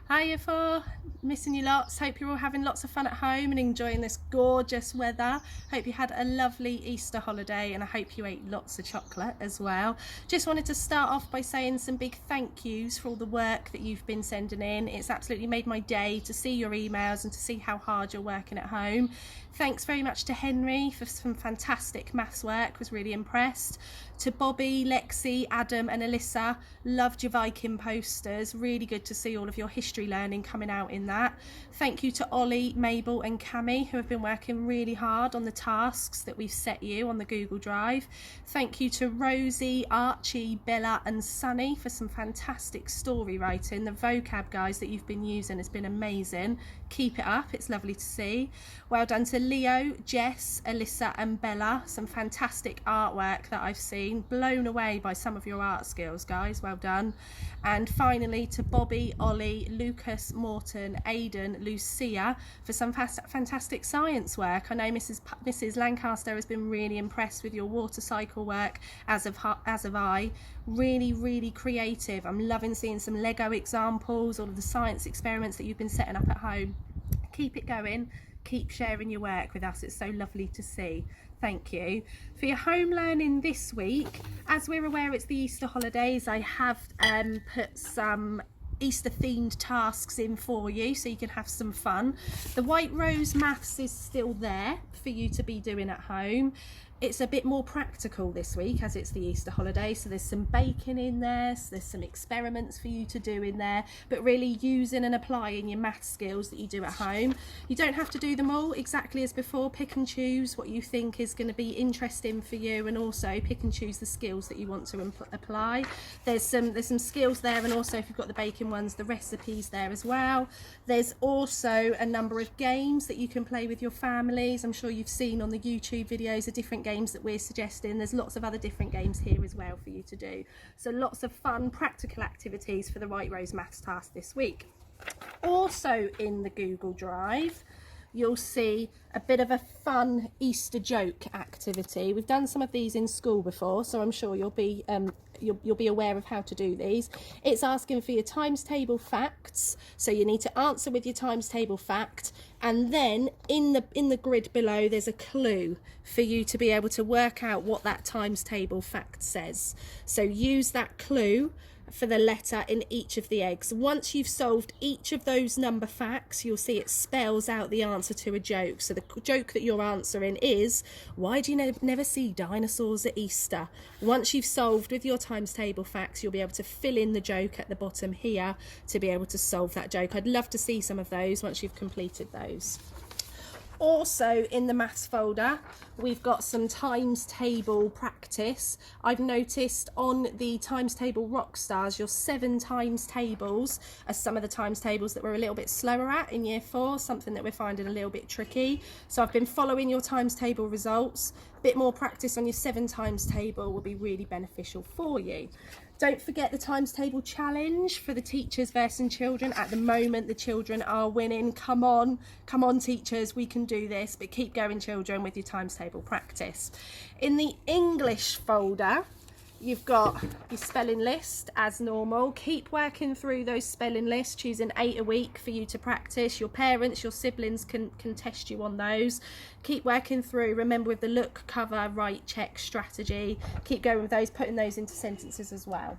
Hiya for missing you lots. Hope you're all having lots of fun at home and enjoying this gorgeous weather. Hope you had a lovely Easter holiday and I hope you ate lots of chocolate as well. Just wanted to start off by saying some big thank yous for all the work that you've been sending in. It's absolutely made my day to see your emails and to see how hard you're working at home. Thanks very much to Henry for some fantastic maths work, was really impressed. To Bobby, Lexi, Adam and Alyssa, loved your Viking posters, really good to see all of your history learning coming out in that. Thank you to Ollie, Mabel and Cami who have been working really hard on the tasks that we've set you on the Google Drive. Thank you to Rosie, Archie, Bella and Sunny for some fantastic story writing. The vocab guys that you've been using has been amazing. Keep it up, it's lovely to see. Well done to Leo, Jess, Alyssa and Bella, some fantastic artwork that I've seen. Blown away by some of your art skills guys, well done. And finally to Bobby, Ollie, Lucas, Morton, Aidan, Lucia for some fantastic science work. I know Mrs. Lancaster has been really impressed with your water cycle work, as have I. Really creative. I'm loving seeing some Lego examples, all of the science experiments that you've been setting up at home. Keep it going, keep sharing your work with us, it's so lovely to see. Thank you. For your home learning this week, as we're aware it's the Easter holidays, I have put some Easter themed tasks in for you so you can have some fun. The White Rose maths is still there for you to be doing at home. It's a bit more practical this week as it's the Easter holiday, so there's some baking in there, so there's some experiments for you to do in there, but really using and applying your math skills that you do at home. You don't have to do them all exactly as before. Pick and choose what you think is going to be interesting for you, and also pick and choose the skills that you want to apply. There's some skills there, and also if you've got the baking ones, the recipes there as well. There's also a number of games that you can play with your families. I'm sure you've seen on the YouTube videos the different games that we're suggesting. There's lots of other different games here as well for you to do. So lots of fun practical activities for the White Rose maths task this week. Also in the Google Drive, you'll see a bit of a fun Easter joke activity. We've done some of these in school before, so I'm sure you'll be aware of how to do these. It's asking for your times table facts, so you need to answer with your times table fact, and then in the grid below there's a clue for you to be able to work out what that times table fact says. So use that clue for the letter in each of the eggs. Once you've solved each of those number facts, you'll see it spells out the answer to a joke. So the joke that you're answering is, why do you never see dinosaurs at Easter? Once you've solved with your times table facts, you'll be able to fill in the joke at the bottom here to be able to solve that joke. I'd love to see some of those once you've completed those. Also in the maths folder, we've got some times table practice. I've noticed on the times table Rockstars, your 7 times tables are some of the times tables that we're a little bit slower at in year 4, something that we're finding a little bit tricky. So I've been following your times table results. A bit more practice on your 7 times table will be really beneficial for you. Don't forget the times table challenge for the teachers versus children. At the moment, the children are winning. Come on teachers, we can do this, but keep going children with your times table practice. In the English folder, you've got your spelling list as normal. Keep working through those spelling lists, choosing 8 a week for you to practice. Your parents, your siblings can test you on those. Keep working through. Remember with the look, cover, write, check strategy. Keep going with those, putting those into sentences as well.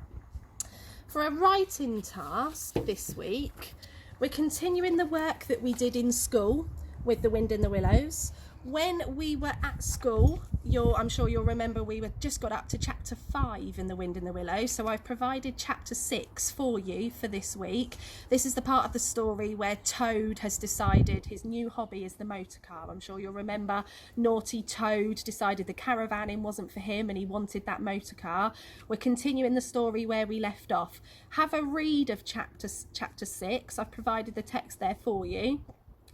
For a writing task this week, we're continuing the work that we did in school with The Wind in the Willows. When we were at school, I'm sure you'll remember we just got up to chapter 5 in The Wind in the Willows, so I've provided chapter 6 for you for this week. This is the part of the story where Toad has decided his new hobby is the motor car. I'm sure you'll remember naughty Toad decided the caravanning wasn't for him and he wanted that motor car. We're continuing the story where we left off. Have a read of chapter 6. I've provided the text there for you.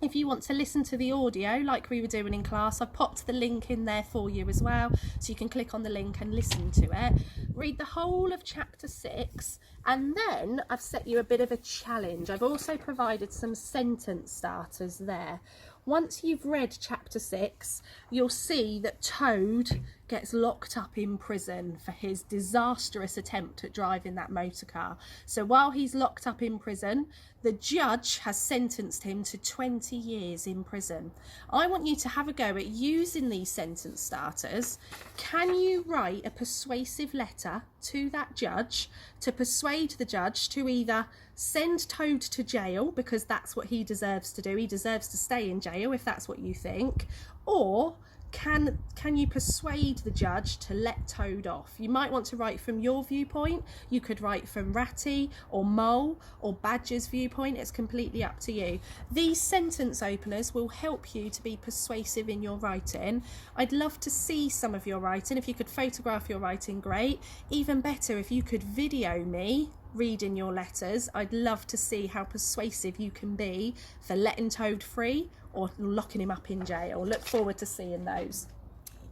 If you want to listen to the audio like we were doing in class, I've popped the link in there for you as well, so you can click on the link and listen to it. Read the whole of chapter 6, and then I've set you a bit of a challenge. I've also provided some sentence starters there. Once you've read chapter 6, you'll see that Toad gets locked up in prison for his disastrous attempt at driving that motor car. So while he's locked up in prison, the judge has sentenced him to 20 years in prison. I want you to have a go at using these sentence starters. Can you write a persuasive letter to that judge to persuade the judge to either send Toad to jail, because that's what he deserves to do, he deserves to stay in jail if that's what you think, or can you persuade the judge to let Toad off? You might want to write from your viewpoint. You could write from Ratty or Mole or Badger's viewpoint. It's completely up to you. These sentence openers will help you to be persuasive in your writing. I'd love to see some of your writing. If you could photograph your writing, great. Even better if you could video me reading your letters. I'd love to see how persuasive you can be for letting Toad free or locking him up in jail. Look forward to seeing those.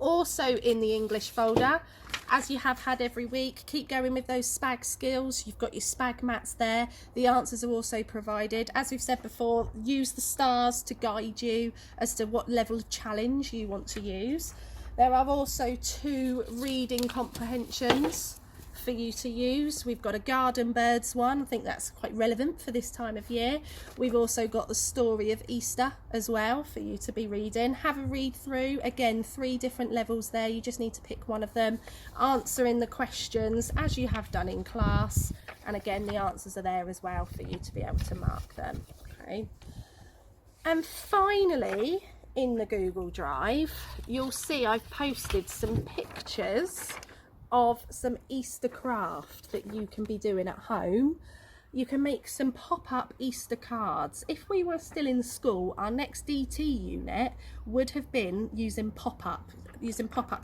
Also in the English folder, as you have had every week, keep going with those SPAG skills. You've got your SPAG mats there. The answers are also provided. As we've said before, use the stars to guide you as to what level of challenge you want to use. There are also 2 reading comprehensions for you to use. We've got a garden birds one. I think that's quite relevant for this time of year. We've also got the story of Easter as well for you to be reading. Have a read through. Again, 3 different levels there. You just need to pick one of them. Answering the questions as you have done in class. And again, the answers are there as well for you to be able to mark them. Okay. And finally, in the Google Drive, you'll see I've posted some pictures of some Easter craft that you can be doing at home. You can make some pop-up Easter cards. If we were still in school, our next DT unit would have been using pop-up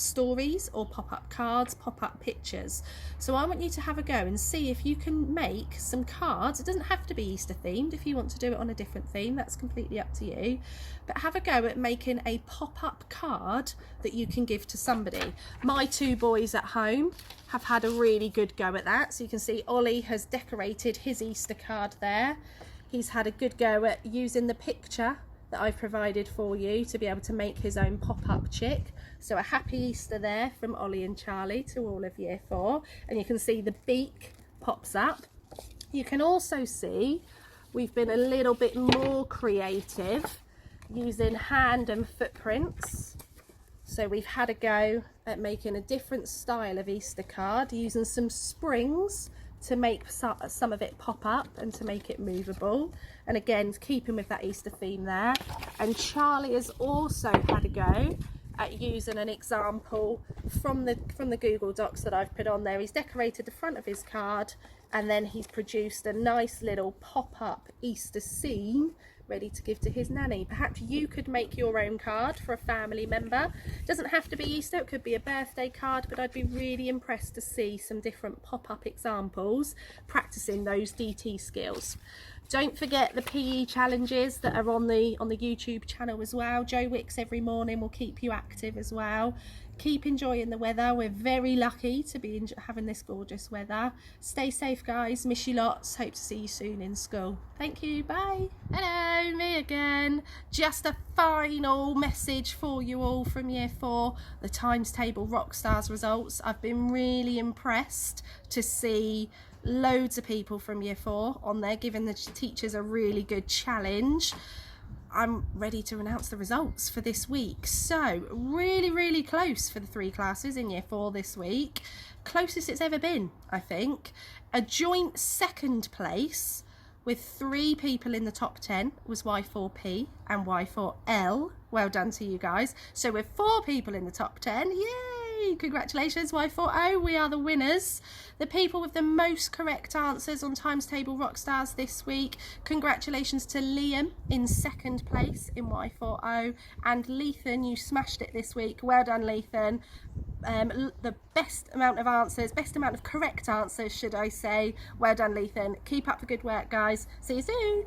stories or pop-up cards, pop-up pictures. So I want you to have a go and see if you can make some cards. It doesn't have to be Easter themed. If you want to do it on a different theme, that's completely up to you. But have a go at making a pop-up card that you can give to somebody. My 2 boys at home have had a really good go at that. So you can see Ollie has decorated his Easter card there. He's had a good go at using the picture that I've provided for you to be able to make his own pop-up chick. So a happy Easter there from Ollie and Charlie to all of year 4. And you can see the beak pops up. You can also see we've been a little bit more creative using hand and footprints. So we've had a go at making a different style of Easter card using some springs to make some of it pop up and to make it movable, and again keeping with that Easter theme there. And Charlie has also had a go at using an example from the Google Docs that I've put on there. He's decorated the front of his card and then he's produced a nice little pop-up Easter scene ready to give to his nanny. Perhaps you could make your own card for a family member. It doesn't have to be Easter, it could be a birthday card, but I'd be really impressed to see some different pop-up examples practicing those DT skills. Don't forget the PE challenges that are on the YouTube channel as well. Joe Wicks every morning will keep you active as well. Keep enjoying the weather. We're very lucky to be having this gorgeous weather. Stay safe, guys. Miss you lots. Hope to see you soon in school. Thank you. Bye. Hello, me again. Just a final message for you all from year 4. The Times Table Rockstars results. I've been really impressed to see loads of people from year 4 on there, giving the teachers a really good challenge. I'm ready to announce the results for this week. So really close for the 3 classes in year 4 this week. Closest it's ever been, I think. A joint 2nd place with 3 people in the top 10 was Y4P and Y4L. Well done to you guys. So with 4 people in the top 10, yay! Congratulations, Y4O, we are the winners. The people with the most correct answers on Times Table Rockstars this week, congratulations to Liam in 2nd place in Y4O, and Lethan, you smashed it this week. Well done, Lethan. The best amount of correct answers, should I say. Well done, Lethan. Keep up the good work, guys. See you soon.